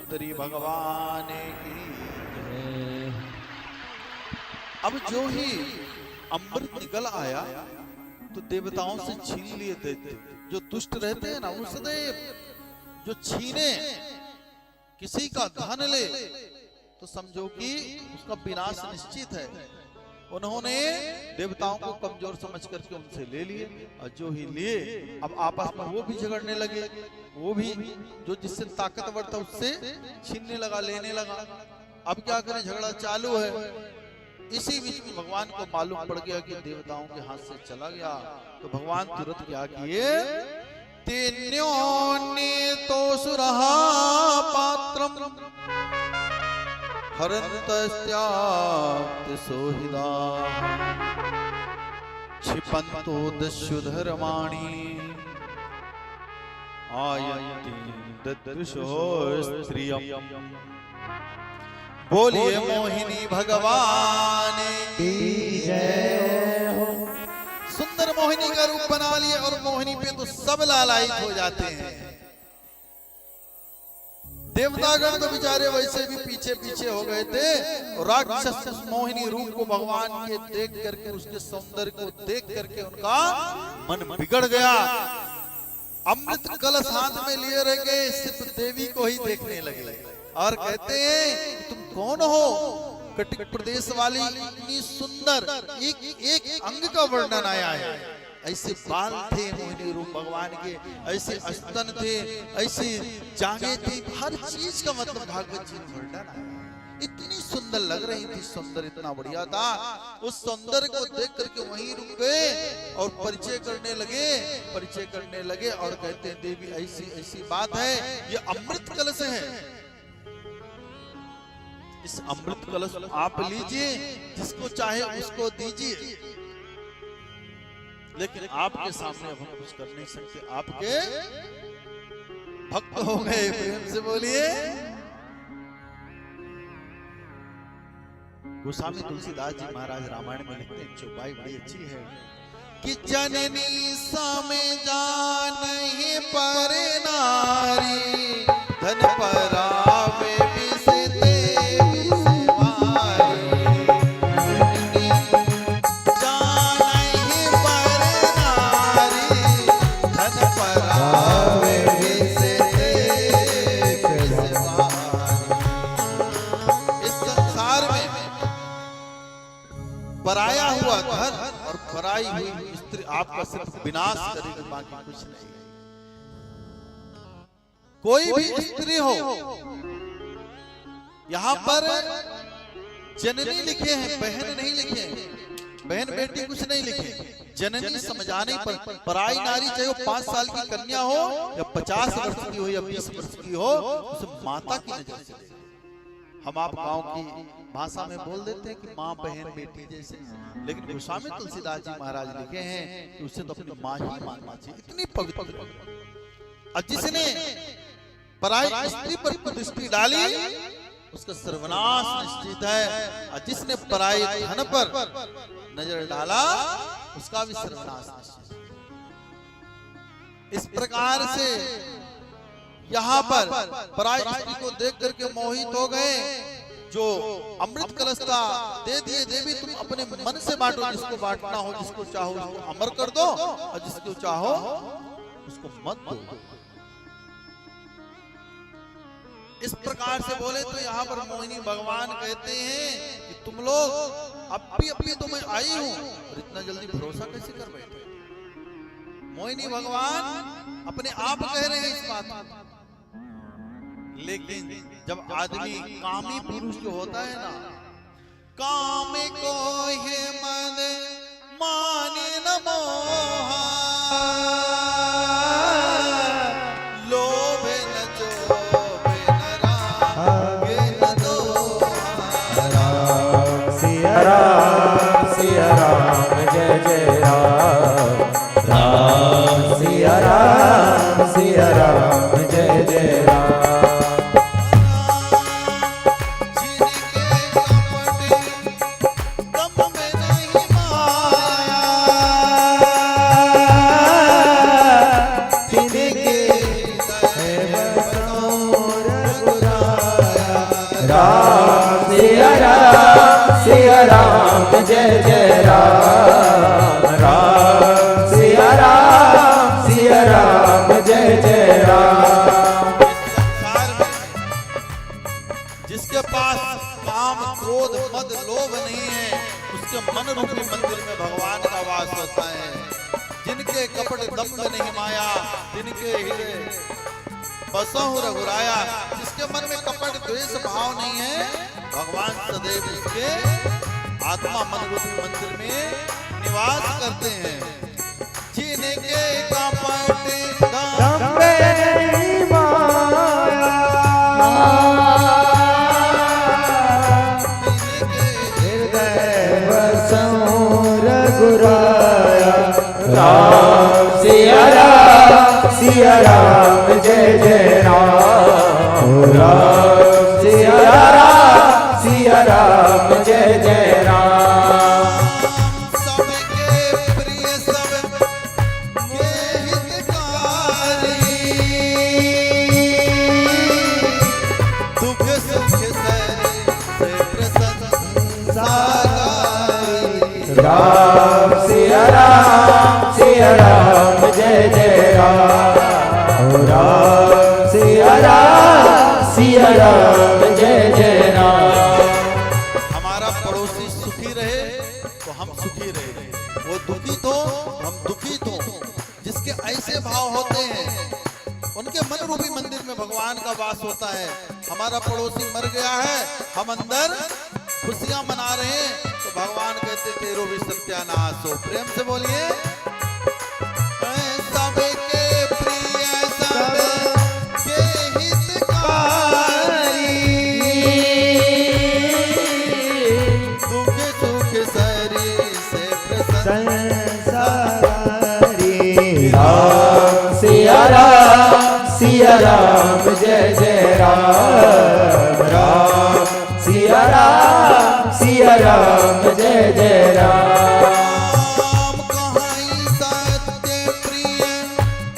धन्वंतरी भगवान की। अब जो ही अमृत निकल आया तो देवताओं से छीन लिए दैत्य। जो दुष्ट रहते हैं ना, वो सदैव जो छीने किसी का धन ले तो समझो कि उसका विनाश निश्चित है। उन्होंने देवताओं को कमजोर समझ करके उनसे ले लिए, और जो ही लिए अब आपस में वो भी झगड़ने लगे। वो भी जो जिससे ताकतवर था उससे छीनने लगा, लेने लगा। अब क्या करें, झगड़ा चालू है। इसी बीच में भगवान को मालूम पड़ गया कि देवताओं के हाथ से चला गया, तो भगवान तुरंत क्या किए, तेन्योन्ने तो सुरहा पात्रम हरन्तस्त्यात् सोहिदा क्षिपन्तो दस्युधर्माणि आयन्ति ददृशो स्त्रियम्। बोलिए मोहिनी भगवान की जय हो। सुंदर मोहिनी का रूप बना लिए और मोहिनी पे तो सब लालायित हो जाते हैं। देवतागण तो बेचारे वैसे भी पीछे पीछे हो गए थे, और राक्षस मोहिनी रूप को भगवान के देख करके, उसके सौंदर्य को देख करके उनका मन बिगड़ गया। अमृत कलश हाथ में लिए रह गए, सिर्फ देवी को ही देखने लगे और कहते हैं तुम कौन हो? कटिक प्रदेश वाली इतनी सुंदर, एक अंग का वर्णन आया है। ऐसे बाल थे मोहिनी रूप भगवान के, ऐसे स्तन थे, ऐसी जांघें थी, हर चीज का मतलब भागवत जी में वर्णन आया। इतनी सुंदर लग रही थी, सुंदर इतना बढ़िया था। उस सौंदर्य को देख करके वहीं रुक गए और परिचय करने लगे और कहते हैं देवी ऐसी ऐसी बात है, ये अमृत कलश है। इस अमृत कलश आप लीजिए, जिसको चाहे उसको दीजिए, लेकिन आपके सामने अब हम कुछ कर नहीं सकते। आपके भक्त हो गए, प्रेम से बोलिए। गोस्वामी तुलसीदास जी महाराज रामायण में लिखते हैं, चौपाई बड़ी अच्छी है कि जननी समे जानहि पर नारी, धन परावे पराया हुआ धन और पराई हुई स्त्री आपका सिर्फ विनाश करेगी, बाकी कुछ नहीं। कोई भी स्त्री हो, यहाँ पर जननी लिखे हैं, बहन नहीं लिखे हैं। बहन बेटी कुछ नहीं लिखे, जननी समझाने पर। पराई नारी चाहे वो 5 साल की कन्या हो या 50 वर्ष की हो या 20 वर्ष की हो, उसे माता की नजर से। हम आप गांव की भाषा में बोल देते हैं कि माँ बहन बेटी जैसे, लेकिन गोस्वामी तुलसीदास जी महाराज लिखे हैं कि उसे तो अपनी माँ ही मानना चाहिए, इतनी पवित्र। और जिसने पराई स्त्री पर दृष्टि डाली उसका सर्वनाश निश्चित है, और जिसने पराई धन पर नजर डाला उसका भी सर्वनाश निश्चित है। इस प्रकार से यहाँ पर पराई स्त्री को देख करके मोहित हो गए। जो अमृत कलश था दे दिए, देवी तुम अपने मन से बांटो, जिसको बांटना हो, जिसको चाहो उसको अमर कर दो और जिसको चाहो उसको मत दो। इस प्रकार से बोले तो यहाँ पर मोहिनी भगवान कहते हैं कि तुम लोग अभी तो मैं आई हूँ, और इतना जल्दी भरोसा कैसे कर बैठे? मोहिनी भगवान अपने आप कह रहे हैं इस बात, लेकिन जब आदमी कामी पुरुष जो होता है ना, काम को है मन माने न मोहा, लोभ न जोबे न रागे न दोहा। राम सिया राम जय जय राम, राम सिया राम जय जय राम। राम सिया राम जय जय राम सिया राम जय जय राम। संसार में जिसके पास काम क्रोध मद लोभ नहीं है उसके मन रूपी मंदिर में भगवान का वास होता है। जिनके कपट दम्भ नहीं माया जिनके हृदय बसहु रघुराया, जिसके मन में कपट द्वेष भाव नहीं है भगवान सदैव उसके आत्मा मन रूपी मंदिर में निवास करते हैं। जिनके कपट दम्भ नहीं माया हृदय बसहु रघुराया। राम सिया राम जय जय राम सिया राम जय जय राम। सबके प्रिय सबके हितकारी दुख सुख से प्रसन्न सागारी। राम सिया राम जय जय राम सिया राम जय जय राम। हमारा पड़ोसी सुखी रहे तो हम सुखी रहे, वो दुखित हो हम दुखित हो। जिसके ऐसे भाव होते हैं उनके मन रूपी मंदिर में भगवान का वास होता है। हमारा पड़ोसी मर गया है हम अंदर खुशियां मना रहे हैं तो भगवान कहते तेरो भी सत्यानाश हो। प्रेम से बोलिए सबके प्रिय सबके हितकारी दुख सुख सरी से संसारी। राम सिया राम जय जय राम सिया राम जय जय राम। सत्य प्रिय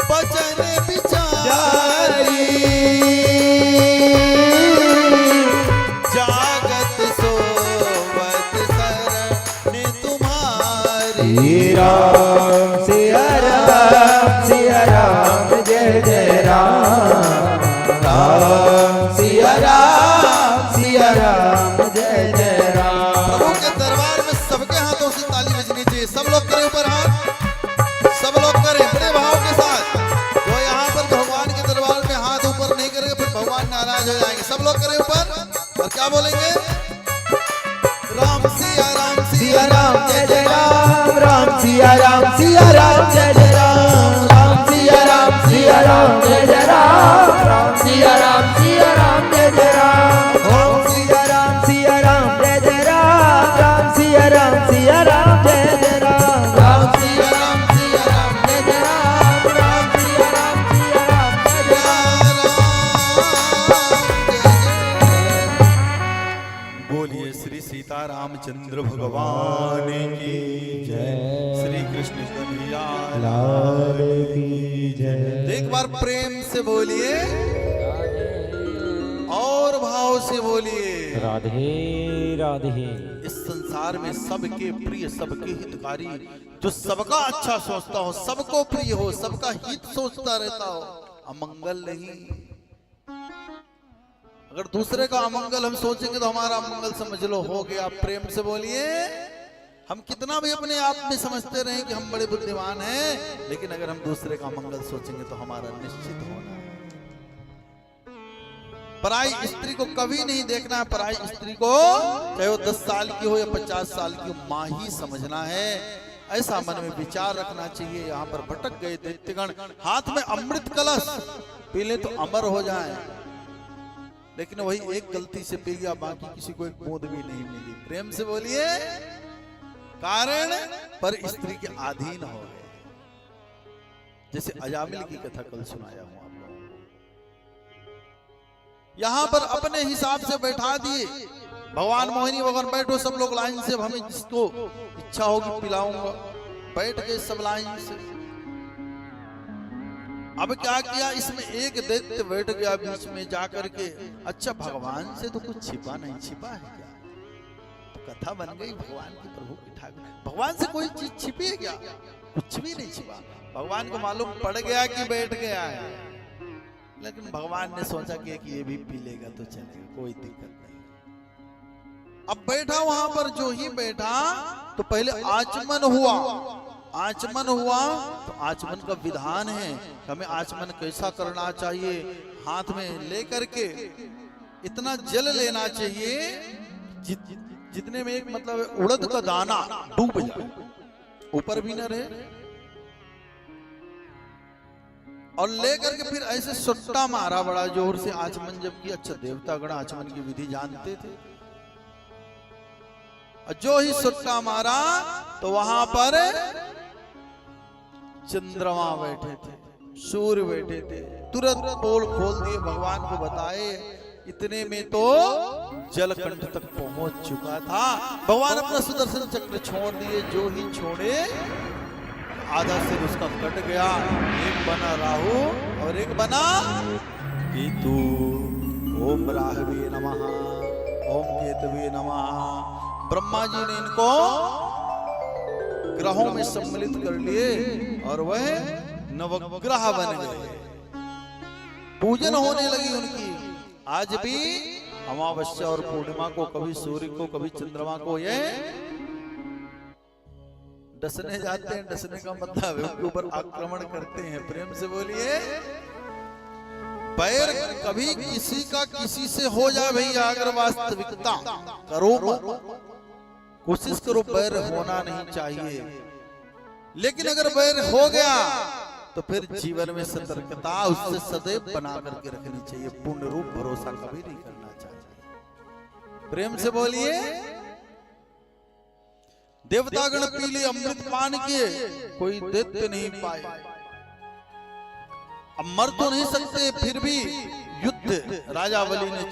बचन विचारी जागत सोवत शरण तुम्हारी। राम सिया राम जय जय राम सिया राम जय जय राम। प्रभु के दरबार में सबके हाथों से ताली बजनी चाहिए। सब लोग करें ऊपर हाथ, सब लोग करें बड़े भाव के साथ। जो यहाँ पर भगवान के दरबार में हाथ ऊपर नहीं करेंगे फिर भगवान नाराज हो जाएंगे। सब लोग करें ऊपर और क्या बोलेंगे राम सिया राम जय जय राम सिया राम जय जय राम सिया राम जय जय राम सिया राम जय जय राम। ओम सिया राम जय जय राम सिया राम जय जय राम सिया राम जय जय राम। बोलिए श्री सीता रामचंद्र भगवान की जय। श्री कृष्ण कन्हैया लाल की जय। तो एक बार प्रेम से बोलिए और भाव से बोलिए राधे राधे। इस संसार में सबके प्रिय सबके हितकारी जो सबका अच्छा सोचता हो सबको प्रिय हो सबका हित सोचता रहता हो अमंगल नहीं। अगर दूसरे का अमंगल हम सोचेंगे तो हमारा अमंगल समझ लो हो गया। प्रेम से बोलिए हम कितना भी अपने आप में समझते रहें कि हम बड़े बुद्धिमान हैं लेकिन अगर हम दूसरे का मंगल सोचेंगे तो हमारा निश्चित होना है। पराई स्त्री को कभी नहीं देखना है। पराई स्त्री को चाहे वो 10 साल की हो या 50 साल की हो माँ ही समझना है। ऐसा मन में विचार रखना चाहिए। यहाँ पर भटक गए दैत्यगण हाथ में अमृत कलश पी ले तो अमर हो जाए लेकिन वही एक गलती से पी गया बाकी किसी को एक बूंद भी नहीं मिली। प्रेम से बोलिए कारण पर स्त्री के अधीन हो गए। जैसे अजामिल की कथा कल सुनाया हूं आप लोगों को। यहां पर अपने हिसाब से बैठा दिए भगवान मोहिनी भगवान बैठो सब लोग लाइन से हमें जिसको इच्छा होगी पिलाऊंगा। बैठ गए सब लाइन से। अब क्या किया, इसमें एक दैत्य बैठ गया बीच में जाकर के। अच्छा, भगवान से तो कुछ छिपा नहीं, छिपा है क्या? तो कथा बन गई भगवान की, प्रभु की ठाकुर। भगवान से कोई चीज छिपी है क्या? कुछ भी नहीं छिपा। भगवान को मालूम पड़ गया कि बैठ गया है, लेकिन भगवान ने सोचा कि ये भी पी लेगा तो चलेगा, कोई दिक्कत नहीं। अब बैठा वहां पर, जो ही बैठा तो पहले आचमन हुआ। आचमन हुआ तो आचमन का विधान है, हमें आचमन कैसा करना चाहिए। हाथ में लेकर के इतना जल लेना चाहिए जितने में एक मतलब उड़द का दाना डूब जाए, ऊपर भी न रहे। और लेकर के फिर ऐसे सुट्टा मारा बड़ा जोर से आचमन जब की। अच्छा, देवतागण आचमन की विधि जानते थे। जो ही सुट्टा मारा तो वहां पर चंद्रमा बैठे थे, सूर्य बैठे थे। तुरंत पोल खोल दिए, भगवान को बताए। इतने में तो जलकंठ तक पहुंच चुका था। भगवान अपना सुदर्शन चक्र छोड़ दिए, जो ही छोड़े आधा सिर उसका कट गया। एक बना राहु और एक बना केतु। ओम राहवे नमः, ओम केतवे नमः। ब्रह्मा जी ने इनको ग्रहों में सम्मिलित कर लिए और वह नवग्रह बन गए। पूजन होने लगी उनकी। आज भी अमावस्या और पूर्णिमा को, कभी सूर्य को, कभी चंद्रमा को ये डसने जाते हैं। डसने का मतलब है उनके ऊपर आक्रमण करते हैं। प्रेम से बोलिए। बैर कभी किसी का किसी से हो जाए भैया, अगर वास्तविकता करो मत, कोशिश करो, बैर होना नहीं चाहिए। लेकिन अगर बैर हो गया तो फिर जीवन में सतर्कता उससे सदैव बना करके रखनी चाहिए। पूर्ण रूप भरोसा कभी नहीं करना चाहिए। प्रेम से बोलिए। देवतागण पीले अमृत पान किए, कोई दैत्य नहीं पाए। अब मर तो नहीं सकते, फिर भी युद्ध राजा बलि ने